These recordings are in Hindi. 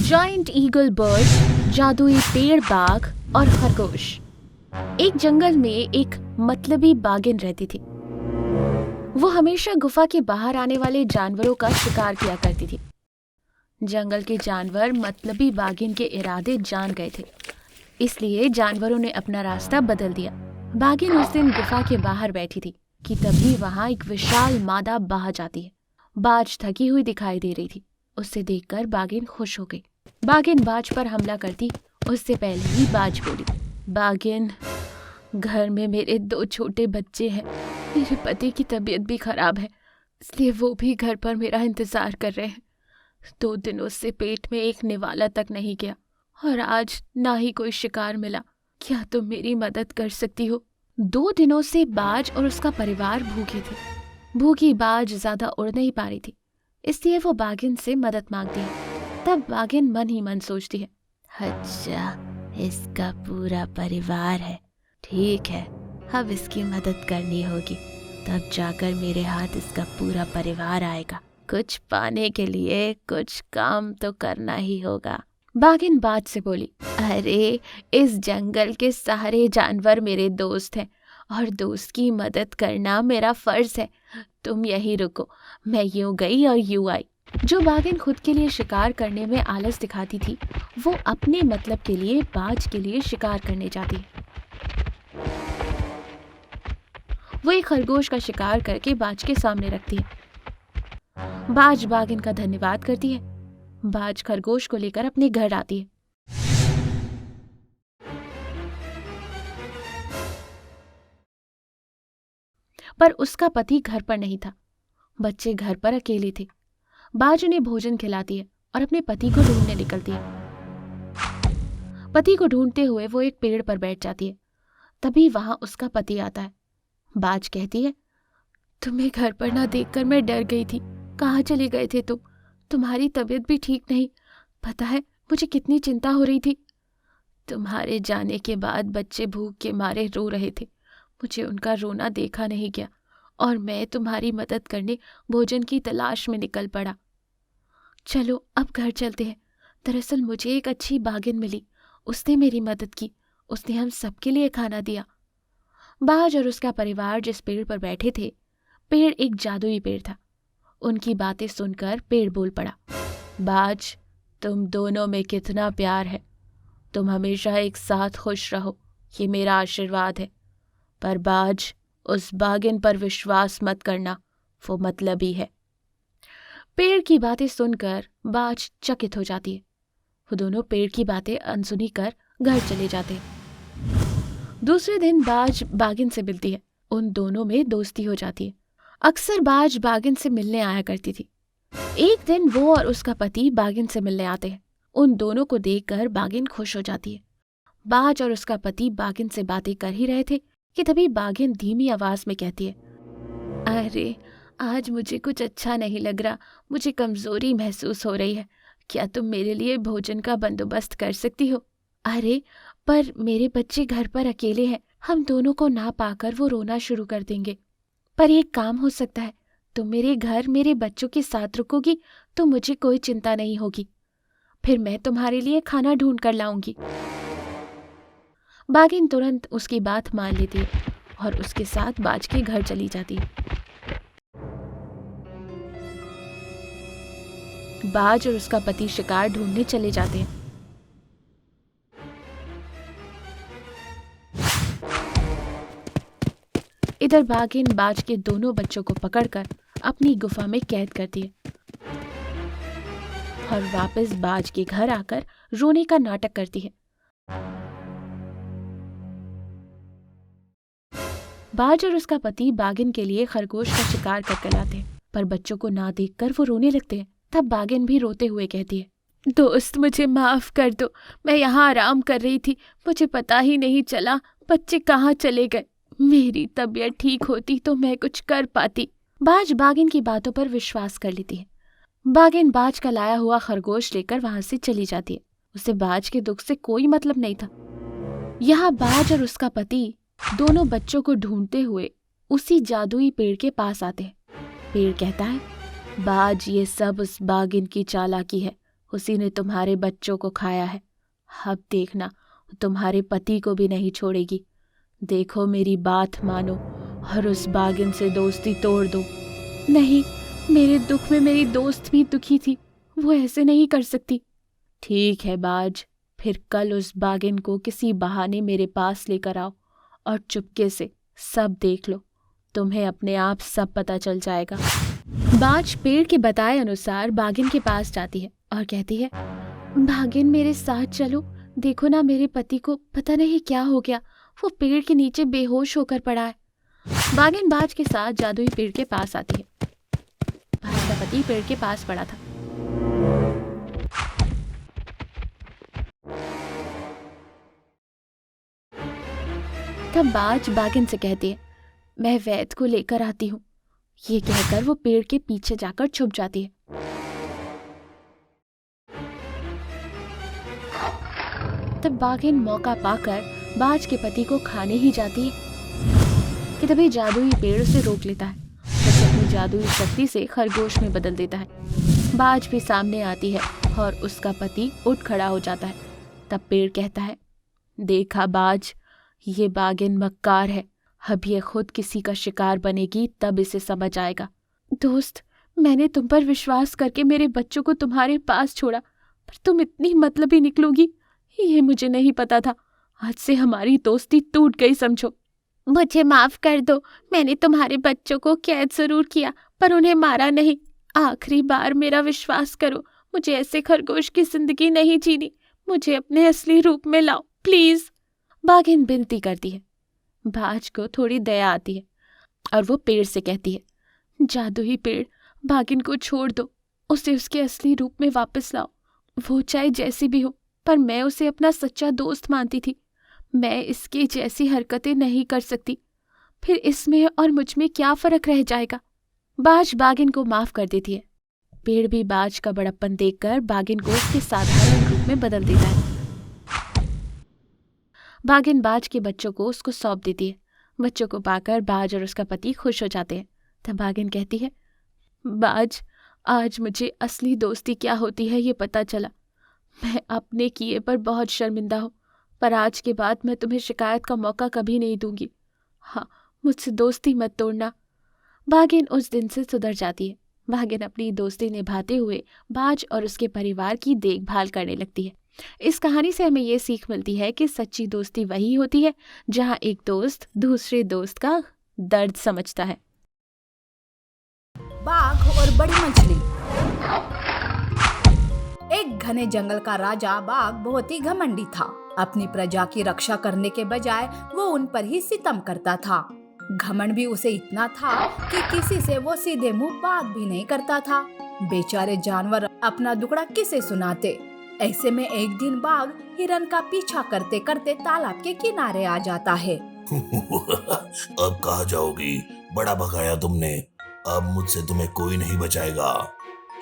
जायंट ईगल बर्ड, जादुई पेड़ बाघ और खरगोश। एक जंगल में एक मतलबी बाघिन रहती थी। वो हमेशा गुफा के बाहर आने वाले जानवरों का शिकार किया करती थी। जंगल के जानवर मतलबी बाघिन के इरादे जान गए थे, इसलिए जानवरों ने अपना रास्ता बदल दिया। बाघिन उस दिन गुफा के बाहर बैठी थी कि तभी वहां एक विशाल मादा बाज जाती है। बाज थकी हुई दिखाई दे रही थी। उसे देखकर बाघिन खुश हो गई। बाघिन बाज पर हमला करती उससे पहले ही बाज बोली, बाघिन, घर में मेरे 2 छोटे बच्चे हैं। मेरे पति की तबीयत भी खराब है, इसलिए वो भी घर पर मेरा इंतजार कर रहे हैं। 2 दिनों से पेट में एक निवाला तक नहीं गया और आज ना ही कोई शिकार मिला। क्या तुम मेरी मदद कर सकती हो? 2 दिनों से बाज और उसका परिवार भूखे थे। भूखी बाज ज्यादा उड़ नहीं पा रही थी, इसलिए वो बाघिन से मदद मांगती है। तब बाघिन मन ही मन सोचती है, अच्छा, इसका पूरा परिवार है, ठीक है, अब इसकी मदद करनी होगी, तब जाकर मेरे हाथ इसका पूरा परिवार आएगा। कुछ पाने के लिए कुछ काम तो करना ही होगा। बाघिन बाज से बोली, अरे, इस जंगल के सारे जानवर मेरे दोस्त हैं और दोस्त की मदद करना मेरा फर्ज है। तुम यहीं रुको, मैं यूं गई और यूं आई। जो बाघिन खुद के लिए शिकार करने में आलस दिखाती थी, वो अपने मतलब के लिए बाज के लिए शिकार करने जाती है। वो एक खरगोश का शिकार करके बाज के सामने रखती है। बाज बाघिन का धन्यवाद करती है। बाज खरगोश को लेकर अपने घर आती है। पर उसका पति घर पर नहीं था। बच्चे घर पर अकेले थे। बाज उन्हें भोजन खिलाती है और अपने पति को ढूंढने निकलती है। पति को ढूंढते हुए वो एक पेड़ पर बैठ जाती है। तभी वहां उसका पति आता है। बाज कहती है, तुम्हें घर पर ना देखकर मैं डर गई थी। कहाँ चले गए थे तुम? तुम्हारी तबीयत भी ठीक नहीं। पता है मुझे कितनी चिंता हो रही थी। तुम्हारे जाने के बाद बच्चे भूख के मारे रो रहे थे। मुझे उनका रोना देखा नहीं गया और मैं तुम्हारी मदद करने भोजन की तलाश में निकल पड़ा। चलो अब घर चलते हैं। दरअसल मुझे एक अच्छी बाघिन मिली, उसने मेरी मदद की। उसने हम सबके लिए खाना दिया। बाज और उसका परिवार जिस पेड़ पर बैठे थे, पेड़ एक जादुई पेड़ था। उनकी बातें सुनकर पेड़ बोल पड़ा, बाज, तुम दोनों में कितना प्यार है। तुम हमेशा एक साथ खुश रहो, ये मेरा आशीर्वाद है। पर बाज, उस बाघिन पर विश्वास मत करना, वो मतलबी है। पेड़ की बातें सुनकर बाज चकित हो जाती है। वो दोनों पेड़ की बातें अनसुनी कर घर चले जाते हैं। दूसरे दिन बाज बाघिन से मिलती है। उन दोनों में दोस्ती हो जाती है। अक्सर बाज बाघिन से मिलने आया करती थी। एक दिन वो और उसका पति बाघिन से मिलने आते हैं। उन दोनों को देखकर बाघिन खुश हो जाती है। बाज और उसका पति बाघिन से बातें कर ही रहे थे कि तभी बाघिन धीमी आवाज में कहती है, अरे, आज मुझे कुछ अच्छा नहीं लग रहा। मुझे कमजोरी महसूस हो रही है। क्या तुम मेरे लिए भोजन का बंदोबस्त कर सकती हो? अरे, पर मेरे बच्चे घर पर अकेले हैं। हम दोनों को ना पाकर वो रोना शुरू कर देंगे। पर एक काम हो सकता है, तुम मेरे घर मेरे बच्चों के साथ रुकोगी तो मुझे कोई चिंता नहीं होगी। फिर मैं तुम्हारे लिए खाना ढूंढ कर लाऊंगी। बाघिन तुरंत उसकी बात मान लेती है और उसके साथ बाज के घर चली जाती है। बाज और उसका पति शिकार ढूंढने चले जाते हैं। इधर बाघिन बाज के दोनों बच्चों को पकड़कर अपनी गुफा में कैद करती है और वापस बाज के घर आकर रोने का नाटक करती है। बाज और उसका पति बाघिन के लिए खरगोश का शिकार करके लाते हैं, पर बच्चों को ना देखकर वो रोने लगते हैं। तब बाघिन भी रोते हुए कहती है, दोस्त, मुझे माफ कर दो। मैं यहाँ आराम कर रही थी, मुझे पता ही नहीं चला बच्चे कहाँ चले गए। मेरी तबीयत ठीक होती तो मैं कुछ कर पाती। बाज बाघिन की बातों पर विश्वास कर लेती है। बाघिन बाज का लाया हुआ खरगोश लेकर वहां से चली जाती है। उसे बाज के दुख से कोई मतलब नहीं था। यहाँ बाज और उसका पति दोनों बच्चों को ढूंढते हुए उसी जादुई पेड़ के पास आते हैं। पेड़ कहता है, बाज, ये सब उस बाघिन की चालाकी है। उसी ने तुम्हारे बच्चों को खाया है। अब देखना, तुम्हारे पति को भी नहीं छोड़ेगी। देखो, मेरी बात मानो और उस बागिन से दोस्ती तोड़ दो। नहीं, मेरे दुख में मेरी दोस्त भी दुखी थी, वो ऐसे नहीं कर सकती। ठीक है बाज, फिर कल उस बागिन को किसी बहाने मेरे पास लेकर आओ और चुपके से सब देख लो। तुम्हें अपने आप सब पता चल जाएगा। बाज पेड़ के बताए अनुसार बागिन के पास जाती है और कहती है, बागिन मेरे साथ चलो। देखो ना, मेरे पति को पता नहीं क्या हो गया, वो पेड़ के नीचे बेहोश होकर पड़ा है। बागिन बाज के साथ जादुई पेड़ के पास आती है। बाज का पति पेड़ के पास पड़ा था। तब बाज बागिन से कहती है, मैं वैद्य को लेकर आती हूँ। ये कहकर वो पेड़ के पीछे जाकर छुप जाती है। तब बागिन मौका पाकर बाज के पति को खाने ही जाती है कि तभी जादुई पेड़ उसे रोक लेता है। उसे अपनी जादुई शक्ति से खरगोश में बदल देता है। बाज भी सामने आती है और उसका पति उठ खड़ा हो जाता है। तब पेड़ कहता है, देखा बाज, ये बागिन मक्कार है। अब ये खुद किसी का शिकार बनेगी तब इसे समझ आएगा। दोस्त, मैंने तुम पर विश्वास करके मेरे बच्चों को तुम्हारे पास छोड़ा, पर तुम इतनी मतलबी निकलोगी ये मुझे नहीं पता था। आज से हमारी दोस्ती टूट गई समझो। मुझे माफ कर दो, मैंने तुम्हारे बच्चों को कैद जरूर किया पर उन्हें मारा नहीं। आखिरी बार मेरा विश्वास करो, मुझे ऐसे खरगोश की जिंदगी नहीं जीनी। मुझे अपने असली रूप में लाओ प्लीज। बागिन विनती करती है। बाज को थोड़ी दया आती है और वो पेड़ से कहती है, जादुई पेड़, बागिन को छोड़ दो, उसे उसके असली रूप में वापस लाओ। वो चाहे जैसी भी हो, पर मैं उसे अपना सच्चा दोस्त मानती थी। मैं इसकी जैसी हरकतें नहीं कर सकती, फिर इसमें और मुझ में क्या फर्क रह जाएगा। बाज बागिन को माफ कर देती है। पेड़ भी बाज का बड़प्पन देखकर बागिन को उसके साधारण रूप में बदल देता है। बागिन बाज के बच्चों को उसको सौंप देती है। बच्चों को पाकर बाज और उसका पति खुश हो जाते हैं। तब बागिन कहती है, बाज, आज मुझे असली दोस्ती क्या होती है ये पता चला। मैं अपने किए पर बहुत शर्मिंदा हूँ, पर आज के बाद मैं तुम्हें शिकायत का मौका कभी नहीं दूंगी। हाँ, मुझसे दोस्ती मत तोड़ना। बागिन उस दिन से सुधर जाती है। बागिन अपनी दोस्ती निभाते हुए बाज और उसके परिवार की देखभाल करने लगती है। इस कहानी से हमें ये सीख मिलती है कि सच्ची दोस्ती वही होती है जहाँ एक दोस्त दूसरे दोस्त का दर्द समझता है। बाघ और बड़ी मछली। एक घने जंगल का राजा बाघ बहुत ही घमंडी था। अपनी प्रजा की रक्षा करने के बजाय वो उन पर ही सितम करता था। घमंड भी उसे इतना था कि किसी से वो सीधे मुंह बात भी नहीं करता था। बेचारे जानवर अपना दुखड़ा किसे सुनाते। ऐसे में एक दिन बाघ हिरन का पीछा करते करते तालाब के किनारे आ जाता है। अब कहाँ जाओगी? बड़ा भगाया तुमने, अब मुझसे तुम्हें कोई नहीं बचाएगा।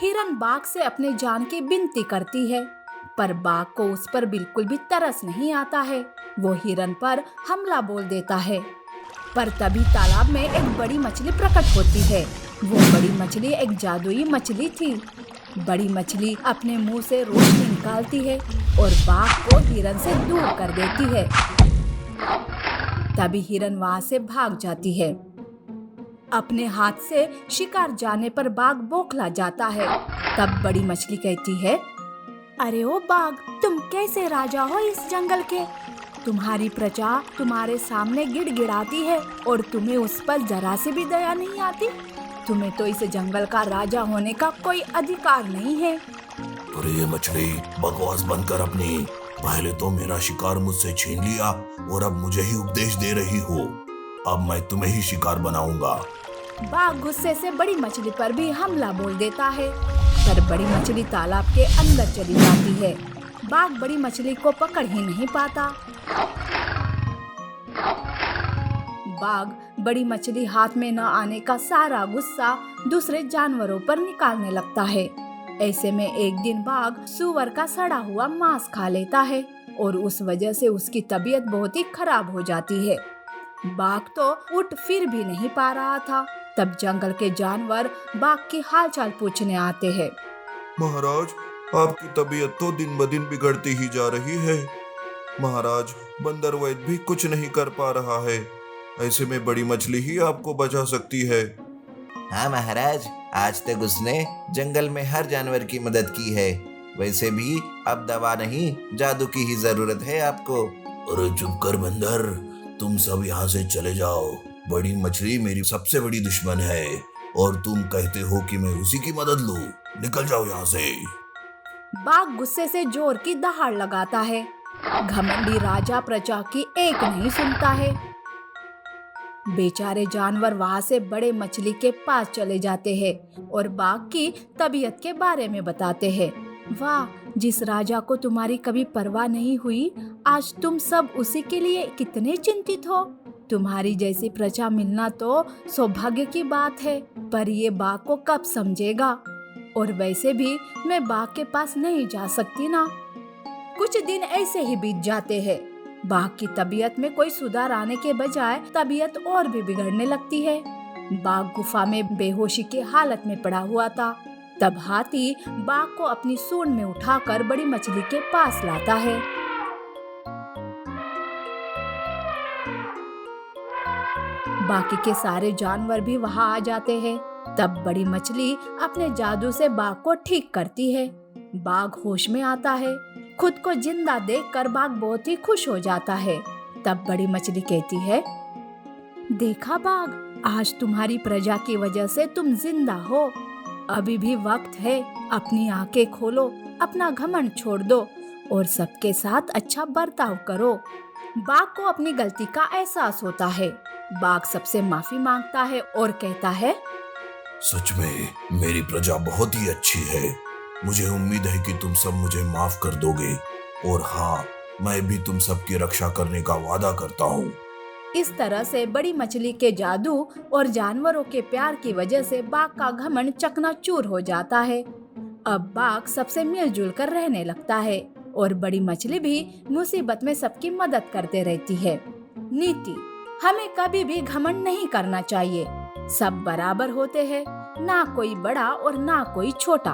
हिरन बाघ से अपने जान की विनती करती है, पर बाघ को उस पर बिल्कुल भी तरस नहीं आता है। वो हिरन पर हमला बोल देता है, पर तभी तालाब में एक बड़ी मछली प्रकट होती है। वो बड़ी मछली एक जादुई मछली थी। बड़ी मछली अपने मुंह से रोशनी निकालती है और बाघ को हिरन से दूर कर देती है। तभी हिरन वहां से भाग जाती है। अपने हाथ से शिकार जाने पर बाघ बौखला जाता है। तब बड़ी मछली कहती है, अरे ओ बाघ, तुम कैसे राजा हो इस जंगल के? तुम्हारी प्रजा तुम्हारे सामने गिड़गिड़ाती है और तुम्हें उस पर जरा से भी दया नहीं आती। तुम्हें तो इस जंगल का राजा होने का कोई अधिकार नहीं है। अरे ये मछली, बकवास बंद कर अपनी। पहले तो मेरा शिकार मुझसे छीन लिया और अब मुझे ही उपदेश दे रही हो। अब मैं तुम्हें ही शिकार बनाऊंगा। बाघ गुस्से से बड़ी मछली पर भी हमला बोल देता है, पर बड़ी मछली तालाब के अंदर चली जाती है। बाघ बड़ी मछली को पकड़ ही नहीं पाता। बाघ बड़ी मछली हाथ में न आने का सारा गुस्सा दूसरे जानवरों पर निकालने लगता है। ऐसे में एक दिन बाघ सूअर का सड़ा हुआ मांस खा लेता है और उस वजह से उसकी तबीयत बहुत ही खराब हो जाती है। बाघ तो उठ फिर भी नहीं पा रहा था। तब जंगल के जानवर बाघ की हालचाल पूछने आते हैं। महाराज, आपकी तबीयत तो दिन ब दिन बिगड़ती ही जा रही है। महाराज, बंदर वैद्य भी कुछ नहीं कर पा रहा है। ऐसे में बड़ी मछली ही आपको बचा सकती है। हाँ महाराज, आज तक उसने जंगल में हर जानवर की मदद की है। वैसे भी अब दवा नहीं, जादू की ही जरूरत है आपको। अरे चुप कर बंदर, तुम सब यहाँ से चले जाओ। बड़ी मछली मेरी सबसे बड़ी दुश्मन है और तुम कहते हो कि मैं उसी की मदद लूं। निकल जाओ यहाँ से। बाघ गुस्से से जोर की दहाड़ लगाता है। घमंडी राजा प्रजा की एक नहीं सुनता है। बेचारे जानवर वहां से बड़े मछली के पास चले जाते हैं और बाघ की तबीयत के बारे में बताते हैं। वाह, जिस राजा को तुम्हारी कभी परवाह नहीं हुई, आज तुम सब उसी के लिए कितने चिंतित हो। तुम्हारी जैसी प्रजा मिलना तो सौभाग्य की बात है, पर ये बाघ को कब समझेगा। और वैसे भी मैं बाघ के पास नहीं जा सकती ना। कुछ दिन ऐसे ही बीत जाते हैं। बाघ की तबीयत में कोई सुधार आने के बजाय तबीयत और भी बिगड़ने लगती है। बाघ गुफा में बेहोशी की हालत में पड़ा हुआ था। तब हाथी बाघ को अपनी सूंड में उठाकर बड़ी मछली के पास लाता है। बाकी के सारे जानवर भी वहां आ जाते हैं। तब बड़ी मछली अपने जादू से बाघ को ठीक करती है। बाघ होश में आता है। खुद को जिंदा देखकर बाघ बहुत ही खुश हो जाता है। तब बड़ी मछली कहती है, देखा बाघ, आज तुम्हारी प्रजा की वजह से तुम जिंदा हो। अभी भी वक्त है, अपनी आंखें खोलो, अपना घमंड छोड़ दो और सबके साथ अच्छा बर्ताव करो। बाघ को अपनी गलती का एहसास होता है। बाघ सबसे माफी मांगता है और कहता है, सच में मेरी प्रजा बहुत ही अच्छी है। मुझे उम्मीद है कि तुम सब मुझे माफ कर दोगे और हाँ, मैं भी तुम सबकी रक्षा करने का वादा करता हूँ। इस तरह से बड़ी मछली के जादू और जानवरों के प्यार की वजह से बाघ का घमंड चकनाचूर हो जाता है। अब बाघ सबसे मिलजुल कर रहने लगता है और बड़ी मछली भी मुसीबत में सबकी मदद करते रहती है। नीति: हमें कभी भी घमंड नहीं करना चाहिए। सब बराबर होते हैं, ना कोई बड़ा और ना कोई छोटा।